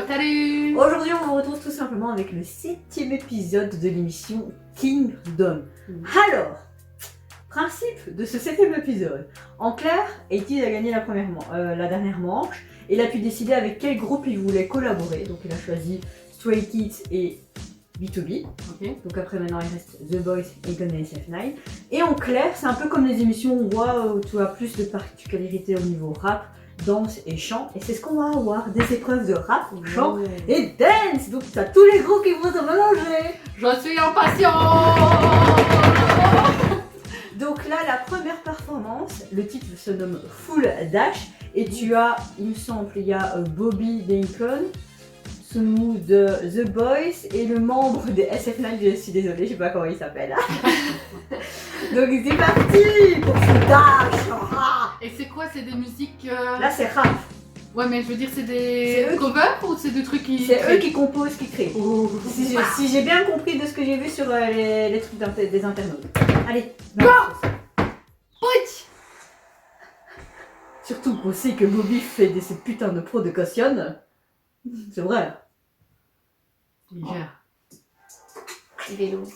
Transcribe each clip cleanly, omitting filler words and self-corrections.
Salut. Aujourd'hui, on vous retrouve tout simplement avec le 7e épisode de l'émission Kingdom. Alors, principe de ce 7e épisode. En clair, ATEEZ a gagné la dernière manche. Et il a pu décider avec quel groupe il voulait collaborer. Donc il a choisi Stray Kids et BTOB. Ok. Donc après maintenant il reste The Boys et Gon et SF9. Et en clair, c'est un peu comme les émissions où on voit où tu as plus de particularités au niveau rap, danse et chant. Et c'est ce qu'on va avoir, des épreuves de rap, chant et dance. Donc tu as tous les groupes qui vont se mélanger. Je suis impatient. Donc là, la première performance, le titre se nomme Full Dash. Et tu as, il me semble, il y a Bobby Bacon, Sunwoo de The Boys et le membre des SF9, je suis désolée, je sais pas comment il s'appelle. Donc c'est parti pour ce dash. Et c'est quoi? C'est des musiques. Là c'est rap. Ouais, mais je veux dire, c'est C'est des eux covers ou c'est des trucs qui. C'est eux qui composent, qui créent. Si j'ai bien compris de ce que j'ai vu sur les trucs des internautes. Allez, Go. Pouch. Surtout qu'on sait que Bobby fait cette putain de pro de caution. C'est vrai. Il gère. Il est lourd.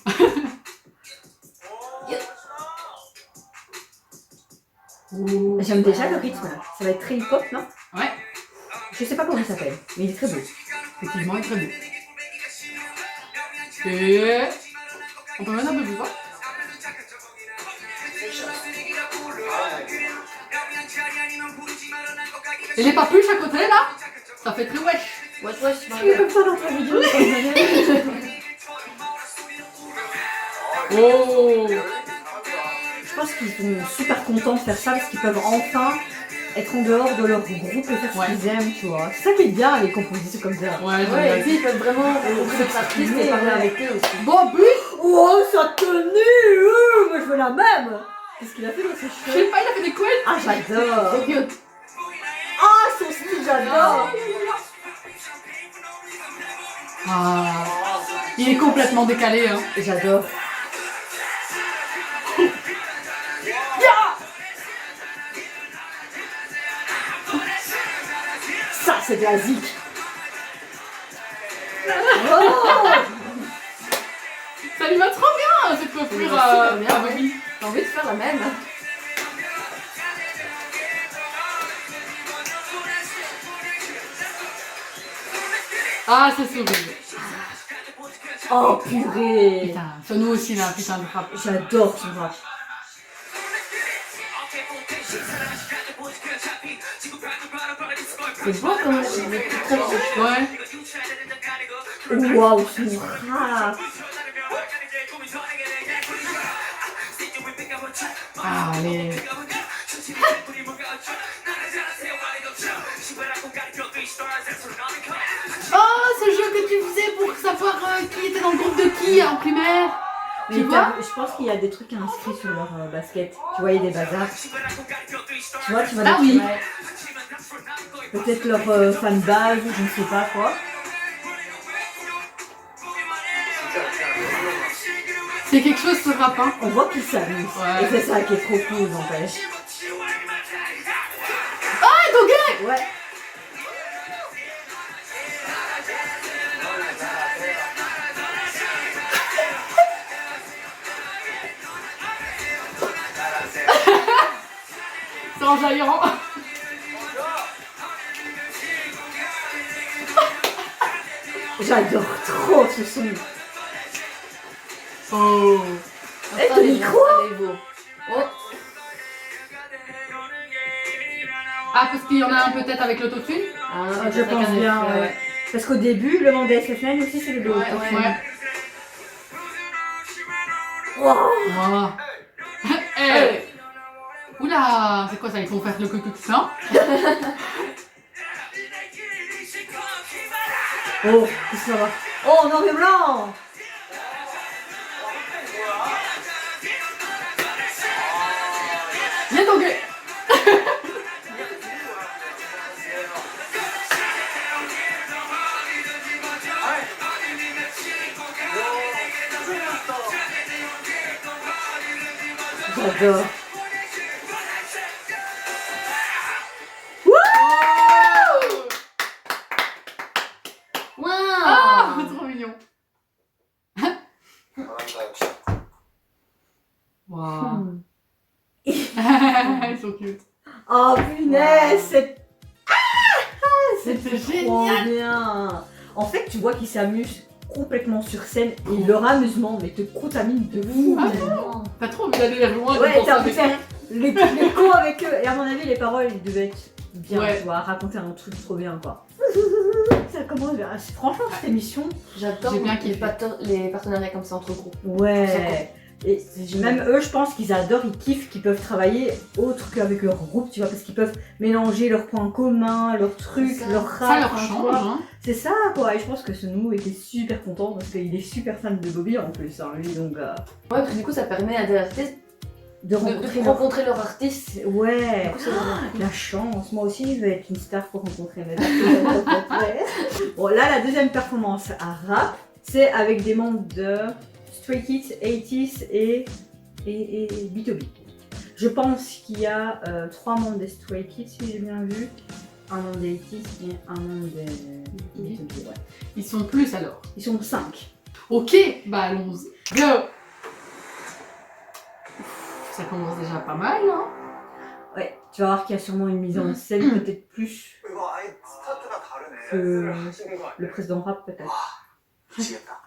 J'aime déjà le rythme là. Ça va être très hip-hop, non? Ouais. Je sais pas comment il s'appelle, mais il est très beau. Effectivement, il est très beau. Et. On peut mettre un peu plus fort. Et les papouches à côté là, ça fait très wesh. Wesh, C'est comme ça dans ta vidéo. Oh. Je pense qu'ils sont super contents de faire ça parce qu'ils peuvent enfin être en dehors de leur groupe et faire ce qu'ils aiment, tu vois. C'est ça qui est bien, les compositions comme ça. Ouais, Ouais, et puis ils peuvent vraiment faire artiste et parler avec eux aussi. Bobby. Oh, sa tenue moi je veux la même. Qu'est-ce qu'il a fait dans ses Je cheveux? sais pas, il a fait des couettes. Ah, j'adore. C'est cute. Ah, son style, j'adore. Ah. Il est complètement décalé, hein. J'adore. Ça, c'est de la zik. Oh, Ça lui va trop bien cette coiffure super bien, à ouais. Bobby. J'ai envie de faire la même. Ah, c'est sourire. oh purée. Putain, ça nous aussi là, putain de rap. J'adore son rap. C'est beau quand même. Il est très beau. Ouais. Waouh, son rap. Ah, les. Oh, ce jeu que tu faisais pour savoir qui était dans le groupe de qui en primaire. Mais Tu vois? je pense qu'il y a des trucs inscrits sur leur basket. Tu vois, il y a des bazars. Tu vois, tu vas Ah oui. ouais. Peut-être leur fanbase, je ne sais pas quoi. C'est quelque chose ce rap, hein. On voit qu'ils s'amusent. Ouais. Et c'est ça qui est trop cool, n'empêche. Ah, ton gars. Ouais. C'est enjaillant. J'adore trop ce son. Oh. Eh, ton micro? Elle est beau. Oh, Ah, parce qu'il y en a un peut-être avec l'autotune. Ah, je pense bien, ouais. Parce qu'au début, le monde des SF9 aussi, c'est le dos. Ouais. Wow. Wow. Eh. Oula, c'est quoi ça? Ils vont faire le cucu ça? Oh, qu'est-ce que ça va? Oh, noir et blanc. Viens ton gars. J'adore. Waouh. Ils sont cute. Oh punaise, c'est C'était trop génial. bien. En fait, tu vois qu'ils s'amusent complètement sur scène et leur amusement mais te contamine de fou. Ah Tellement. T'as trop envie d'aller vers loin. Ouais, de t'as penser envie de faire les cons avec eux. Et à mon avis, les paroles, ils devaient être bien, Ouais. tu vois, raconter un truc trop bien, quoi. Ça commence bien. Franchement, cette émission, J'adore J'ai bien les, kiffé. les partenariats comme ça entre groupes. ouais. Et C'est génial. même eux, je pense qu'ils adorent, ils kiffent qu'ils peuvent travailler autre qu'avec leur groupe, tu vois, parce qu'ils peuvent mélanger leurs points communs, leurs trucs, C'est ça. leurs rap. Ça leur enfin, tu change. vois. Hein. C'est ça, quoi. Et je pense que ce nous était super content parce qu'il est super fan de Bobby en plus, hein, lui, donc Ouais, parce que du coup, ça permet à des artistes de de rencontrer rencontrer leur artiste. Du Ouais. coup, c'est vraiment cool. La chance, moi aussi je veux être une star pour rencontrer mes artistes. Bon, là, la deuxième performance à rap, c'est avec des membres de Stray Kids, 80s et B2B. Je pense qu'il y a 3 membres des Stray Kids, si j'ai bien vu, un membre des 80s et un membre des B2B. Ouais. Ils sont plus alors. Ils sont 5. Ok, bah allons-y. Go. Ça commence déjà pas mal, hein. Ouais, tu vas voir qu'il y a sûrement une mise en scène peut-être plus 이거 아예 스타트가 다르네. 그- 하시는 거 아니야? le président rap peut-être. 미치겠다.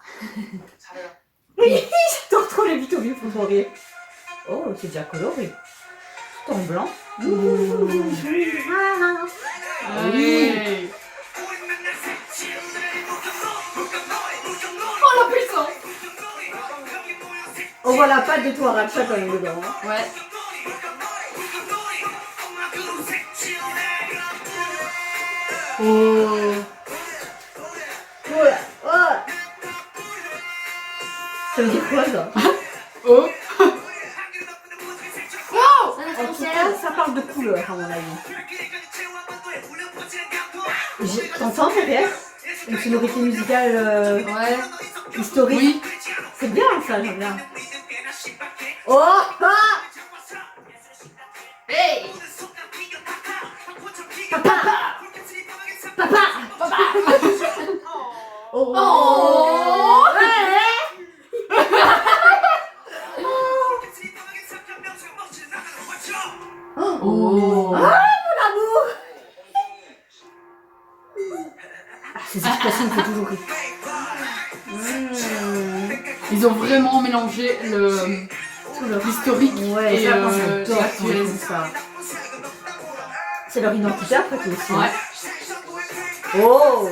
잘해라. J'adore trop les B2B pour s'en rire. Oh, c'est déjà coloré. Tout en blanc. Allez. Oh la puissance. On voit la patte de toi Ratcha quand même dedans. Hein. Ouais. Oh. Voilà. Oh. Ça veut dire quoi ça? Oh. En tout cas, ça parle de couleur à mon avis. T'entends derrière? Une sonorité musicale Ouais. historique. Oui. C'est bien ça, j'aime bien. Oh ah. Hey. Papa. Oh. Oh. Oh. Ces expressions me font toujours rire. Ils ont vraiment mélangé l'historique Ouais, et ça, moi, j'adore quand l'actuel. ils font ça. C'est leur identité après qui est aussi. Ouais. Oh.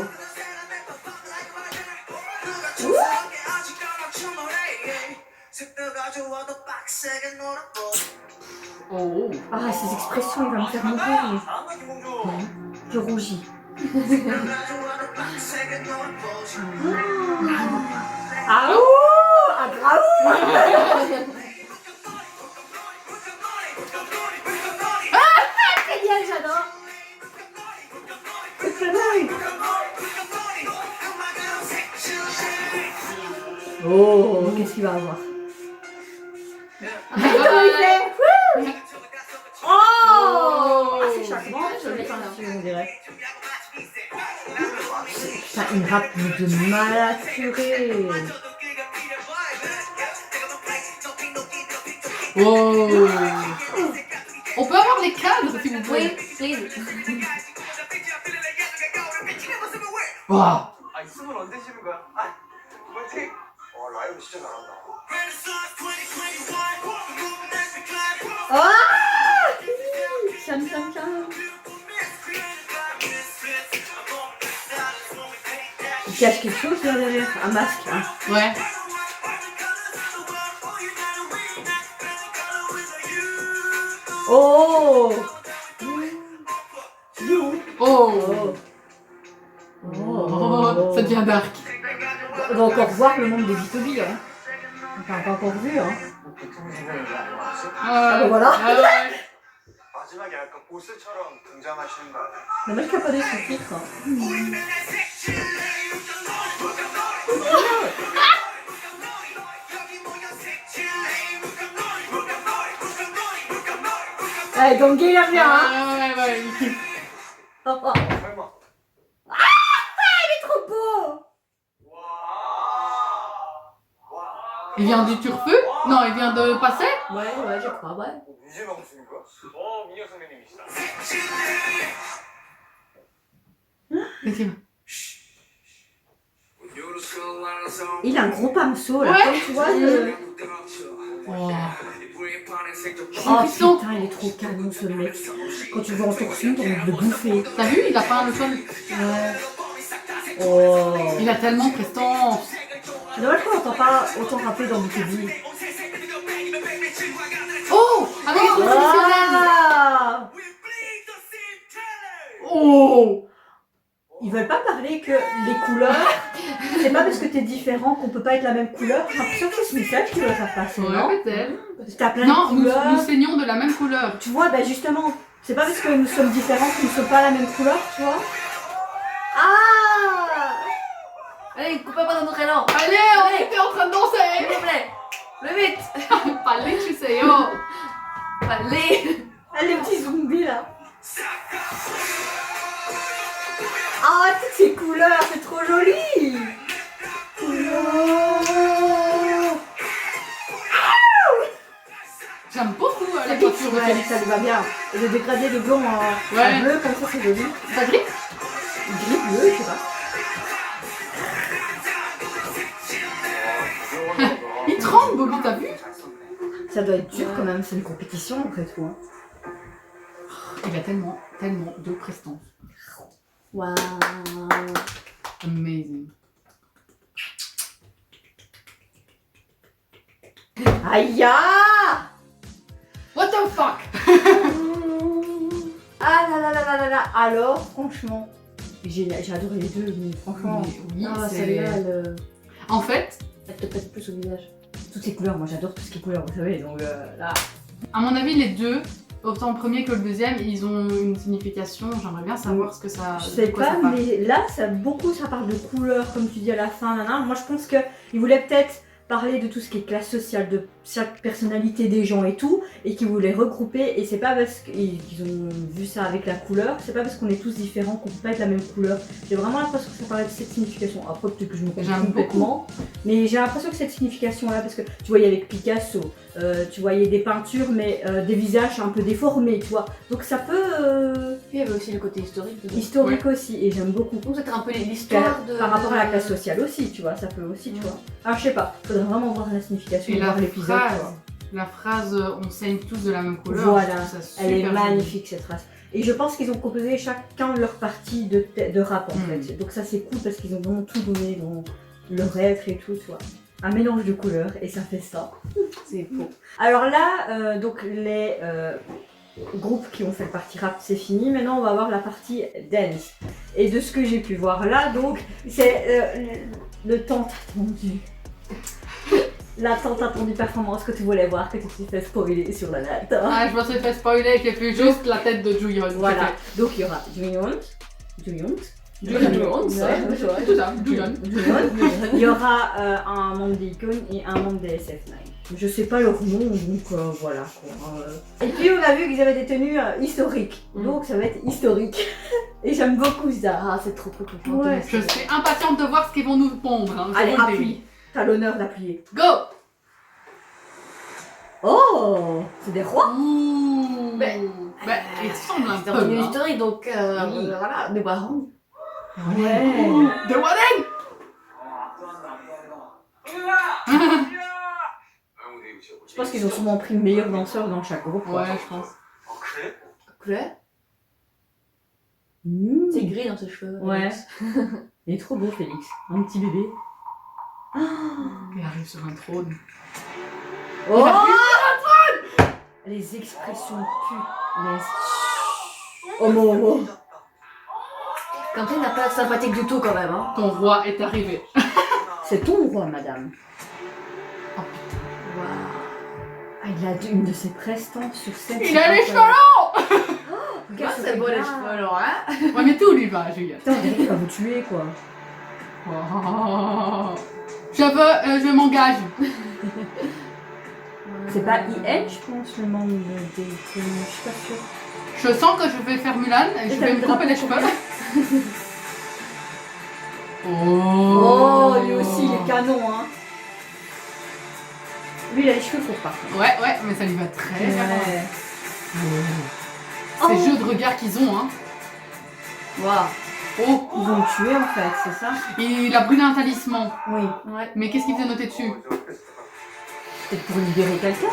Oh. Ah, ces expressions, il va me faire mourir. Je rougis. Ah ouh. Ah graou. Génial, j'adore. Oh, qu'est-ce qu'il va avoir? Bye. Oh, ah, c'est Oh. charmant, je l'ai pas on dirait. Putain, une rap de malade purée. Oh. On peut avoir les cadres si vous Oui, pouvez. please. Wow. 아, 있으면 언제 쉬는 거야? 아, 뭐지? 라이브 진짜 잘한다. Ah, cham cham cham. Il cache quelque chose là derrière, un masque. Hein. Ouais. Oh. Oh. Oh. Oh. Ça devient dark. On va encore voir le monde des B2B. Hein. On l'a pas encore vu. Hein. Ah bah voilà. Ah ouais. 마지막에 약간 보스처럼 등장하시는 거 아니야? Dommage qu'il n'y a pas des sous-titres. Hein. Eh, Gangue, il aime bien. Hein. Ah ouais, ouais, il kiffe. Oh, oh. 설마. Trop beau. 와. 와. Il vient du turfeux. 와. Non, il vient de passer. Ouais, je crois, ouais. 이제 방송인 거야? 민혁 선배님이시다. Qu'est-ce qu'il y a? Il a un gros pinceau là, Ouais. comme tu vois. Oh. Oh putain, il est trop canon ce mec. Quand tu le vois en torsion, t'as envie de le bouffer. T'as vu, il a pas le seul. Ouais. Oh. Il a tellement de prestance. C'est dommage qu'on n'entend pas autant rapper dans BKB. Oh, avec les trucs traditionnels. Ah. Oh. Ils veulent pas parler que les couleurs, c'est pas parce que t'es différent qu'on peut pas être la même couleur. J'ai l'impression que c'est ce message qu'ils veulent faire passer, non? Ouais, peut-être. T'as plein Non, de nous couleurs. saignons de la même couleur. Tu vois, bah justement, c'est pas parce que nous sommes différents que nous sommes pas la même couleur, tu vois. Ah. Allez, coupez pas dans notre élan. Allez, on était en train de danser. S'il vous plaît. Le vite. Allez, tu sais, oh. Allez. Ah, les petits zombies là. Ah, toutes ces couleurs, c'est trop joli. J'aime beaucoup la Ça voiture de ouais, Félix. ça lui va bien. Et le dégradé de blond en Ouais. bleu, comme ça, c'est joli. Ça grippe. Gris, bleu, je sais pas. Il tremble, Bobby, t'as vu? Ça doit être dur quand même, c'est une compétition après tout. Hein. Il a tellement de prestance. Waouh. Amazing. Aïe ah. What the fuck? Ah là là là là là là. Alors, franchement, j'ai adoré les deux, mais franchement. Mais oui, Ah, c'est... celle-là, elle, En fait, elle te pète plus au visage. Toutes ces couleurs, moi j'adore tout ce qui est couleurs, vous savez, donc là. à mon avis, les deux, autant le premier que le deuxième, ils ont une signification. J'aimerais bien savoir ce que ça... Je sais de quoi pas, ça parle. mais là, ça parle de couleurs, comme tu dis à la fin, nanana. Moi, je pense qu'ils voulaient peut-être parler de tout ce qui est classe sociale, de chaque personnalité des gens et tout, et qu'ils voulaient regrouper, et c'est pas parce qu'ils ont vu ça avec la couleur, c'est pas parce qu'on est tous différents qu'on peut pas être la même couleur. J'ai vraiment l'impression que ça parlait de cette signification. Après, peut-être que je me comprends J'aime complètement, mais j'ai l'impression que cette signification-là, parce que tu voyais avec Picasso, tu voyais des peintures, mais des visages un peu déformés, tu vois. Donc ça peut... Il y avait aussi le côté historique. De... historique aussi, et j'aime beaucoup. Donc c'était un peu l'histoire de... Par rapport à la classe sociale aussi, tu vois, ça peut aussi, tu vois. Alors je sais pas, faudrait vraiment voir la signification Et et la voir l'épisode, tu phrase, vois. la phrase on saigne tous de la même couleur, Voilà, je trouve ça Elle est super magnifique cette phrase. Et je pense qu'ils ont composé chacun leur partie de rap en Mm. fait. Donc ça c'est cool parce qu'ils ont vraiment tout donné dans leur être et tout, tu vois. Un mélange de couleurs et ça fait ça. C'est beau. Alors là, donc les groupes qui ont fait partie rap, c'est fini. Maintenant, on va voir la partie dance. Et de ce que j'ai pu voir là, donc, c'est le tant attendu. La tant attendue performance que tu voulais voir, que tu t'es fait spoiler sur la date. Ah, je me suis fait spoiler, j'ai fait juste la tête de Juyeon. Voilà. Donc, il y aura Juyeon. Juyeon, Ouais, c'est tout ça, Juyeon. Il y aura un membre d'Icon et un membre de SF9. Je sais pas leur nom, donc voilà quoi. Et puis on a vu qu'ils avaient des tenues historiques, donc ça va être historique. Et j'aime beaucoup ça. Ah, c'est trop cool. Ouais. Je suis impatiente de voir ce qu'ils vont nous pondre. Hein, Allez, c'est bon, appuie. T'as l'honneur d'appuyer. Go. Oh, c'est des rois. Ouh. Mais- Il ressemble un C'est peu. une Hein. historique, donc Oui. voilà, nous voyons. Ouais. The Warden. Je pense qu'ils ont sûrement pris le meilleur danseur dans chaque groupe. quoi. Ouais, je pense. 그래? Couleur. Mmh. C'est gris dans ses cheveux. Ouais. Il est trop beau, Félix. Un petit bébé. Il arrive sur un trône. Oh, les expressions puent. Homo. Comme ça, il n'a pas de sympathique du tout quand même. Hein. Ton roi est arrivé. C'est ton roi, madame. Waouh. Ah, il a une de ses prestances sur scène. Il a les cheveux longs. Ah, c'est beau les cheveux longs, hein. Ouais, mais tout lui va, Juliette. Putain, il va vous tuer, quoi. Oh. Je m'engage. C'est pas IN, je pense, le membre des... Je suis pas sûre. Je sens que je vais faire Mulan et je t'as vais le me couper les drapeau cheveux. Oh, lui aussi, il est canon, hein. Lui, Lui, il a les cheveux courts par contre. Ouais, mais ça lui va très bien. Ouais. Ces Oh. jeux de regard qu'ils ont, hein. Waouh. Oh, Ils vont le tuer en fait, c'est ça? il a brûlé un talisman. Oui. Ouais. Mais qu'est-ce qu'il faisait noter dessus? Peut-être pour libérer quelqu'un.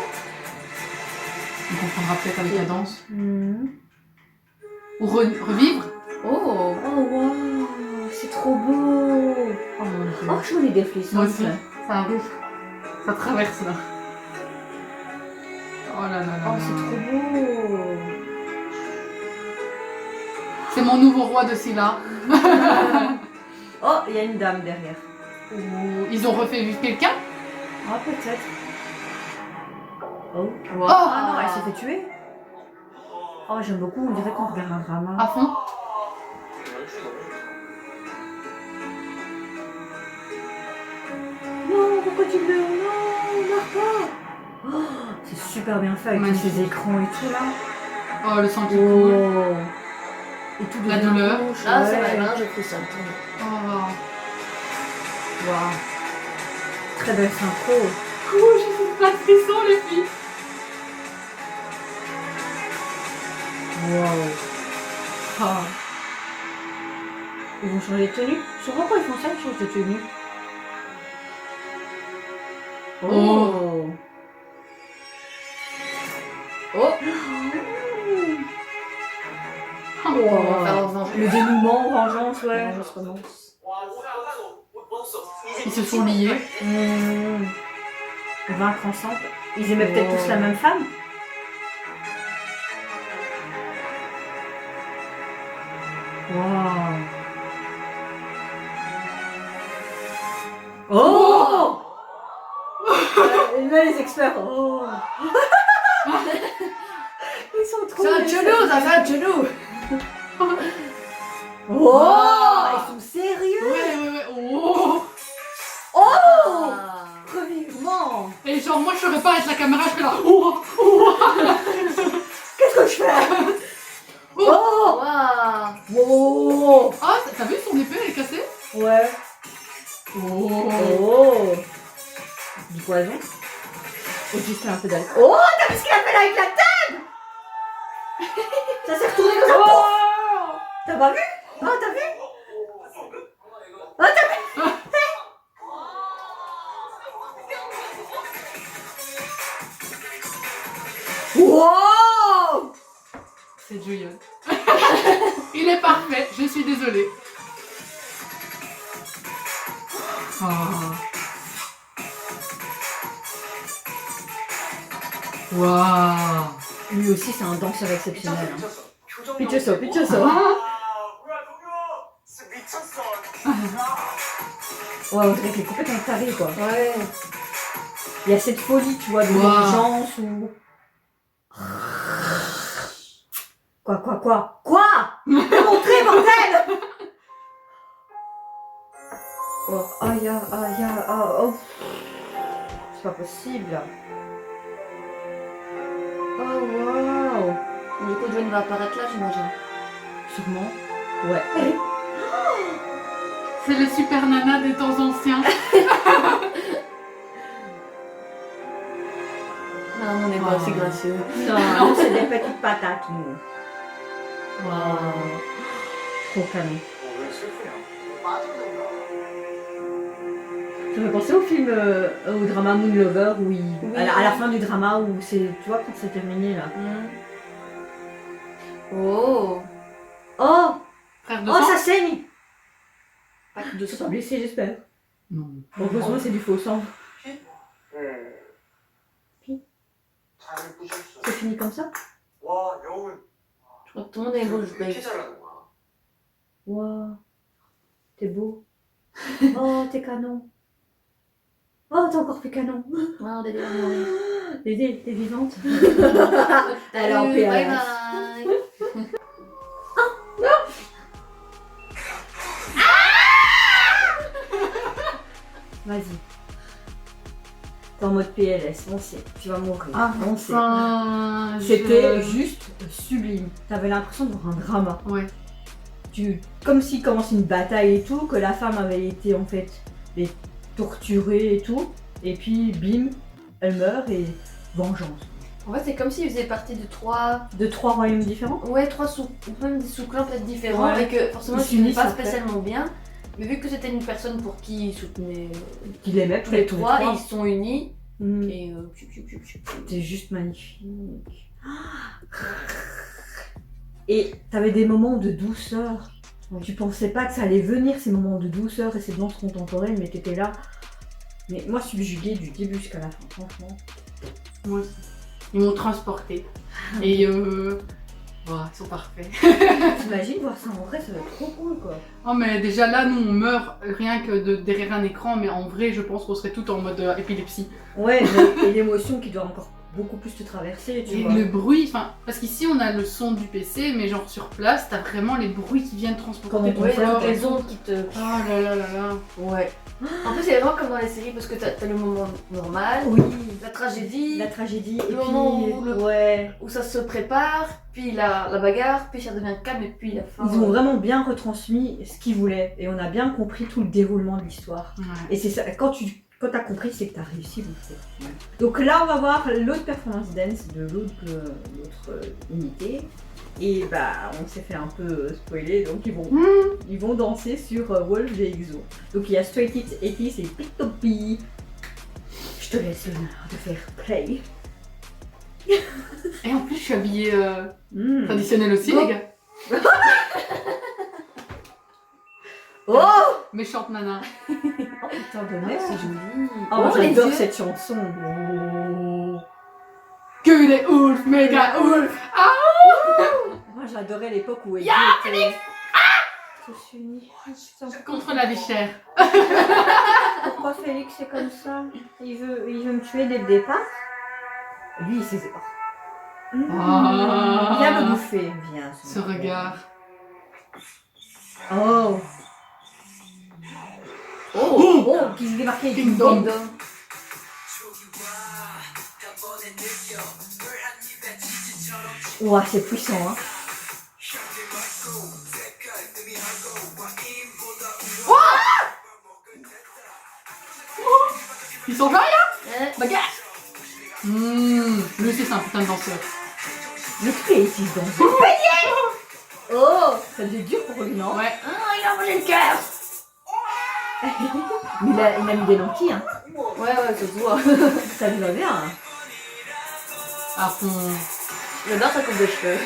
On comprendra peut-être avec la danse. Mhm. Ou revivre. Oh. Oh waouh, c'est trop beau. Oh mon dieu. Oh, j'en ai des frissons. Moi aussi. Ça arrive. Ça traverse là. Oh là là là. Oh, là. c'est trop beau. C'est mon nouveau roi de Scylla. Oh, il y a une dame derrière. Ou ils ont refait vivre quelqu'un. Ah, peut-être. Oh. Wow. Ah non, elle s'est fait tuer. Oh, j'aime beaucoup, on dirait qu'on regarde un drama. À fond. Non, pourquoi tu meurs? Non, meurs pas. Oh, c'est super bien fait avec tous Magnifique. ces écrans et tout là. Oh, le sang qui coule. Oh. Et tout La devient douleur. rouge, Ah, c'est ouais. vrai, maintenant je fais ça. Oh. Waouh. Très belle synchro. Oh, j'ai plein de frissons, les filles. Waouh. Ah. Ils vont changer de tenue. Je sais pas pourquoi ils font ça, ils changent de tenue. Oh. Oh. Oh. On va faire vengeance. Le dénouement, vengeance, ouais. Vengeance commence. Ils se sont liés. Vaincre ensemble. Ils aimaient peut-être tous la même femme. Waouh. Oh, là, les experts. Oh. Ils sont trop. C'est un genou, ça, c'est un genou. Oh, Ah. ils sont sérieux. Ouais. Oh. Oh, Ah. revirement. Et genre, moi, je saurais pas être la caméra, je serais là. Oh. Qu'est-ce que je fais? Oh, Waouh. oh. Ah, t'as vu son épée, elle est cassée? Ouais. Oh. Oh. Du poison. Et juste un peu d'alcool. Oh, t'as vu ce qu'il a fait là avec la table? Ça s'est retourné comme ça. Oh. T'as pas vu? Oh, t'as vu? Oh, t'as vu? Wow! C'est Julian. Il est parfait, je suis désolée. Oh. Waouh. Lui aussi, c'est un danseur exceptionnel. Hein. Pichoso, Pichoso. Ah. Ouais, on dirait qu'il est complètement taré, quoi. Ouais. Il y a cette folie, tu vois, de Wow. l'urgence ou... Quoi? Démontrez, bordel! Oh, oh. C'est pas possible. Oh, waouh. Du coup, John va apparaître là, j'imagine. Sûrement. Ouais. C'est le super nana des temps anciens. Non, on n'est pas aussi gracieux. Non, nous, c'est des petites patates, nous. Waouh. Trop canon. Ça me fait penser au film, au drama Moon Lover, où il... Oui. à la fin du drama, où c'est, tu vois, quand c'est terminé, là. Oh. Oh, Frère de oh, sang? ça saigne. Pas que de Ils sont sang. blessés, j'espère. Non. Heureusement, c'est du faux sang. C'est fini comme ça? 와, 영웅은 Je crois que tout le monde est rouge, babe. 이렇게 잘하는 거야. Waouh, t'es beau. Oh, t'es canon. Oh, t'es encore plus canon. Ah, Dédé va mourir. Dédé, t'es vivante. Elle est en PLS. Bye bye. Vas-y. T'es en mode PLS, on sait. Tu vas mourir. Ah, on sait. enfin, C'était juste sublime. T'avais l'impression de voir un drama. Ouais. Comme s'il commence une bataille et tout, que la femme avait été en fait torturée et tout. Et puis bim, elle meurt et vengeance. En fait, c'est comme s'ils faisaient partie de trois. De 3 royaumes différents. Ouais, même des sous-clans peut-être différents Ouais. et que forcément Ils ils s'unissent s'unissent pas après. spécialement bien. Mais vu que c'était une personne pour qui ils soutenaient Qu'il aimait tous les tous trois, ils se sont unis Mm. et C'était juste magnifique. Et t'avais des moments de douceur. Oui. Tu pensais pas que ça allait venir, ces moments de douceur et ces danses contemporaines, mais t'étais là. Mais moi, subjuguée du début jusqu'à la fin, franchement. Moi aussi. Ils m'ont transporté. Et ils sont parfaits. T'imagines voir ça en vrai, ça va être trop cool quoi. Oh mais déjà là, nous on meurt rien que derrière un écran, mais en vrai je pense qu'on serait tout en mode épilepsie. Ouais, et l'émotion qui doit encore beaucoup plus te traverser, tu Et vois. le bruit, enfin, parce qu'ici on a le son du PC, mais genre sur place, t'as vraiment les bruits qui viennent transporter Comment ton ouais, corps. les ondes qui te. Oh là là là là. Ouais. En plus, c'est vraiment comme dans les séries parce que t'as le moment normal, Oui, la tragédie, la tragédie, et Le moment puis... où le- Ouais. où ça se prépare, puis la bagarre, puis ça devient calme et puis la fin. Ils ont vraiment bien retransmis ce qu'ils voulaient, et on a bien compris tout le déroulement de l'histoire. Ouais. Et c'est ça, quand t'as compris, c'est que t'as réussi en fait. Donc là, on va voir l'autre performance dance de l'autre unité. Et bah, on s'est fait un peu spoiler, donc ils vont danser sur Wolf GXO. Donc il y a Stray Kids, Etis et Pictopi. Je te laisse l'honneur de faire play. Et en plus je suis habillée Mm. traditionnelle aussi Oh. les gars. Oh Méchante nana. putain de merde, c'est joli. Oh, les j'adore yeux. cette chanson. Que des ouf, méga ouf. Moi j'adorais l'époque où elle était tous unis. Contre la vie chère. Pourquoi Félix est comme ça? Il veut me tuer dès le départ? Lui il s'est... Ah. Viens me bouffer, viens. Ce regard. Oh. Oh, qui se démarquait King Dong. Dong. Ouah, c'est puissant, hein. Ils sont là. Hein Bagarre. Lui aussi c'est un putain de danseur. Le créatif dans Oh, ça devient dur pour lui, non? Ouais. Ah, il a volé le cœur. Mais il a mis des lentilles, hein. Ouais, ça se voit. Ça lui va bien. Hein. À fond. J'adore sa coupe de cheveux.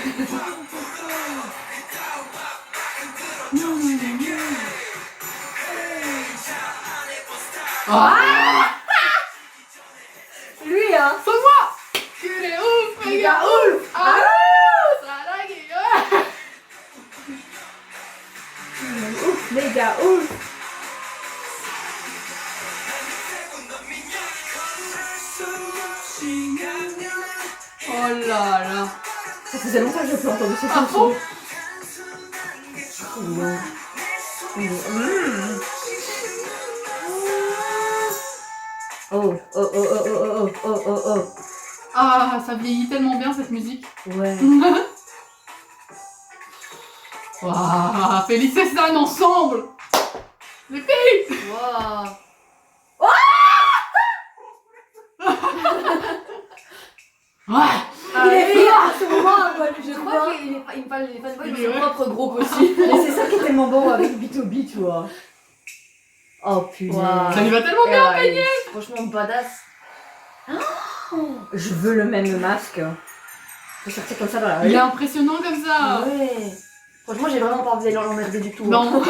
Ah. Lui, hein. C'est moi. Que des ouf, méga ouf. Ah. Ça la gueule. Ouf, méga ouf. Oh là là. Ça faisait longtemps que je n'ai pas entendu cette Ah chanson. bon? Oh, oh, oh, oh, oh, oh, oh, oh, oh. Ah, ça vieillit tellement bien cette musique. Ouais. Waouh, Félix et Stan ensemble. Les filles. Waouh. Ouais. Il est fier à ce moment, moi, Je crois qu'il parle les fanboys de Il est son vrai. propre groupe aussi. Mais c'est ça qui est tellement bon avec B2B, tu vois. Oh punaise. Wow. Ça lui va tellement bien. Ouais, franchement, badass. Je veux le même masque. Je vais sortir comme ça dans la Il rue. est impressionnant comme ça. Ouais. Franchement, j'ai vraiment pas envie d'aller l'emmerder du tout. Non.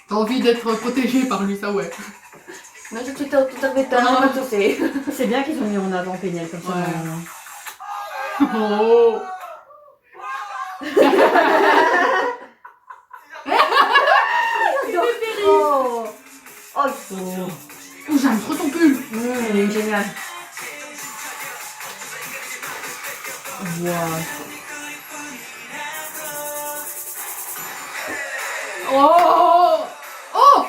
T'as envie d'être protégé par lui, ça ouais. Mais je suis tout à fait Ah. pas touché. C'est bien qu'ils ont mis en avant Péniel comme ça. Ouais. Oh. Oh, oh, Oh, j'aime trop ton pull. il est génial. Wow. Oh. Oh.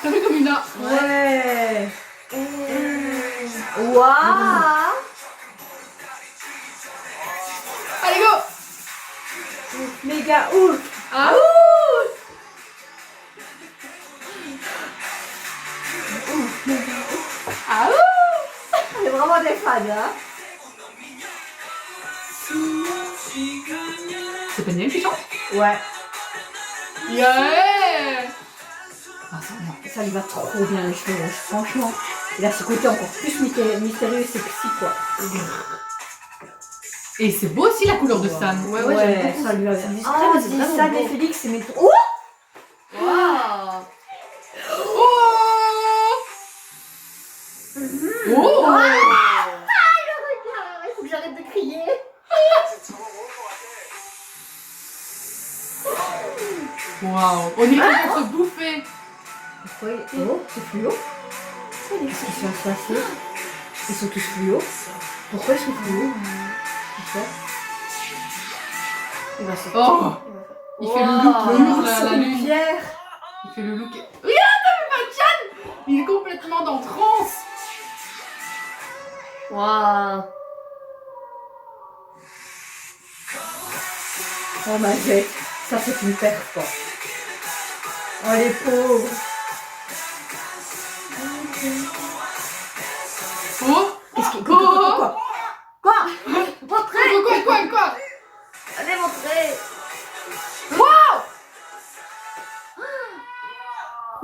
T'as vu comme il a. Ouais. Waouh. Allez go. Méga ouf. Ah. Méga vraiment des fans, hein. C'est Penny qui chante? Ouais, Yeah! Ah, ça va. ça lui va trop bien les cheveux rouges, franchement. Il a ce côté encore plus mystérieux et sexy, quoi. Et c'est beau aussi la couleur de San. Ouais, j'aime beaucoup. ça lui va bien. C'est discret, Ah, mais c'est dis vraiment ça beau. des Félix, c'est mes... Oh, Waouh! Oh! Oh! il faut que j'arrête de crier. Waouh! On dirait qu'ils vont se bouffer. Oh, c'est fluo. Qu'est-ce qui vient de se passer? Ils sont tous fluo. Pourquoi ils sont fluo? Pourquoi? Il va se... Oh! Il fait le look mur, la lune. Pierre. Il fait le look. Regarde, t'as vu Bachan? Il est complètement dans transe. Waouh! Oh ma tête, ça c'est une perf quoi. Oh les pauvres. Oh! Qu'est-ce qui... Oh! Quoi? Montrez! Quoi? Allez, montrez!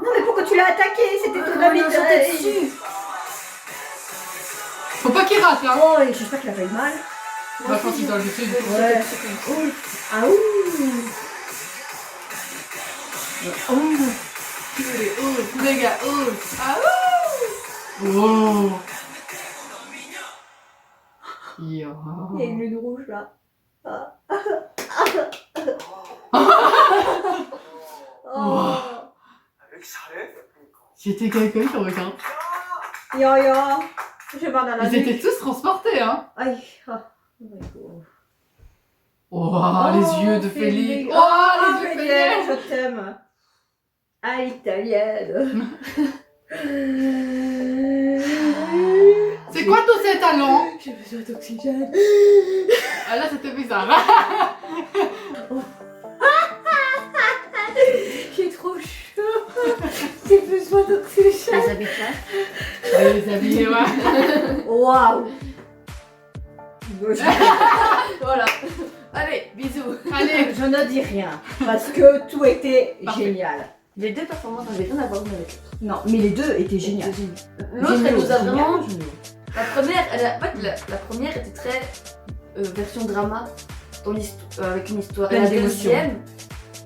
Non mais pourquoi tu l'as attaqué? C'était ton ami non, de j'étais dessus. Faut pas qu'il rate là. Oh, et j'espère qu'il a pas eu mal. Bah, je pense qu'il doit le tuer. Ouais. Ouh. Ah ouh. Oh, les gars, oh! Ah ouh! Oh! Yo. Il y a une lune rouge là. Ah. Oh. 왜 이렇게 잘해? J'étais quelqu'un sur le camp. Yo yo. J'ai mal à la Ils étaient nuque. tous transportés, hein? Aïe. Ah. Oh my God. Oh, les yeux de Félix! Oh, Oh, les yeux de Félix, Félix! je t'aime. À l'italienne. C'est quoi tous ces talents? J'ai besoin d'oxygène. Ah là, c'était bizarre. J'ai trop chaud. J'ai besoin d'oxygène. Les habitants. Les habillés, ouais. Waouh. Voilà. Allez, bisous. Allez, Je ne dis rien parce que tout était Parfait. génial. Les deux performances n'avaient rien à voir l'une avec l'autre. Non, mais les deux étaient géniaux. L'autre, elle nous a Géniaux, vraiment. géniaux. La première, en fait, la première était très version drama, avec une histoire. Et Pleine la d'émotions. deuxième,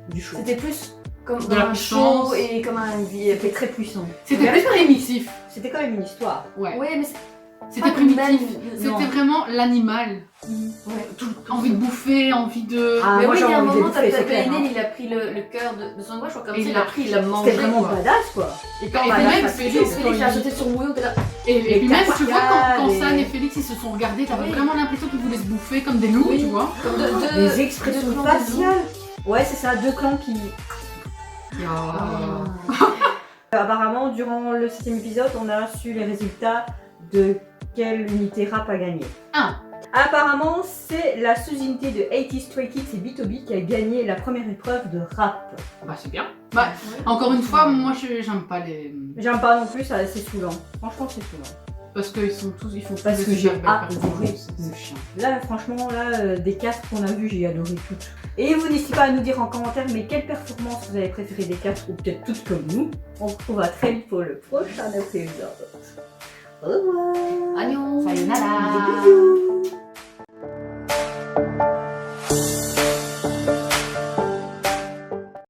Du chaud. c'était plus comme De dans la un puissance. show et comme un vie. C'était très puissant. c'était plus primitif. C'était quand même une histoire. Ouais. Oui, mais C'était pas primitif. même- non. C'était vraiment l'animal. Ouais. Envie de bouffer, envie de. Ah, Mais moi oui, il y j'ai a un envie de moment, bouffer, c'est clair. Painen, Hein. il a pris le cœur de son doigt, je crois comme Et ça, il il l'a a pris, il l'a mangé. C'était vraiment quoi. badass quoi. Et Quand puis on a même la Félix, facture, Félix a sauté sur Mouillot, t'es là. et les puis même, tu vois, quand cascades San et- et Félix ils se sont regardés, t'avais Oui. vraiment l'impression qu'ils voulaient se bouffer comme des loups, Oui. tu vois. Comme Les expressions deux clans faciales. Ouais, c'est ça, deux clans qui. Ah. Apparemment, durant le 7ème épisode, on a su les résultats de quelle unité rap a gagné. Ah. Apparemment, c'est la sous-unité de 80 Stray Kids et B2B qui a gagné la première épreuve de rap. Bah, c'est bien. Bah, encore une fois, moi j'aime pas les. J'aime pas non plus, ça, c'est saoulant. Franchement, c'est saoulant. Parce qu'ils sont tous. Ils font tous Parce des que j'ai super belles adoré. performances. C'est chiant. Là, franchement, là, des 4 qu'on a vus, j'ai adoré toutes. Et vous n'hésitez pas à nous dire en commentaire, mais quelle performance vous avez préférée des 4 ou peut-être toutes comme nous. On se retrouve à très vite pour le prochain épisode. Au revoir. Agnon. Sayonara. Bisous.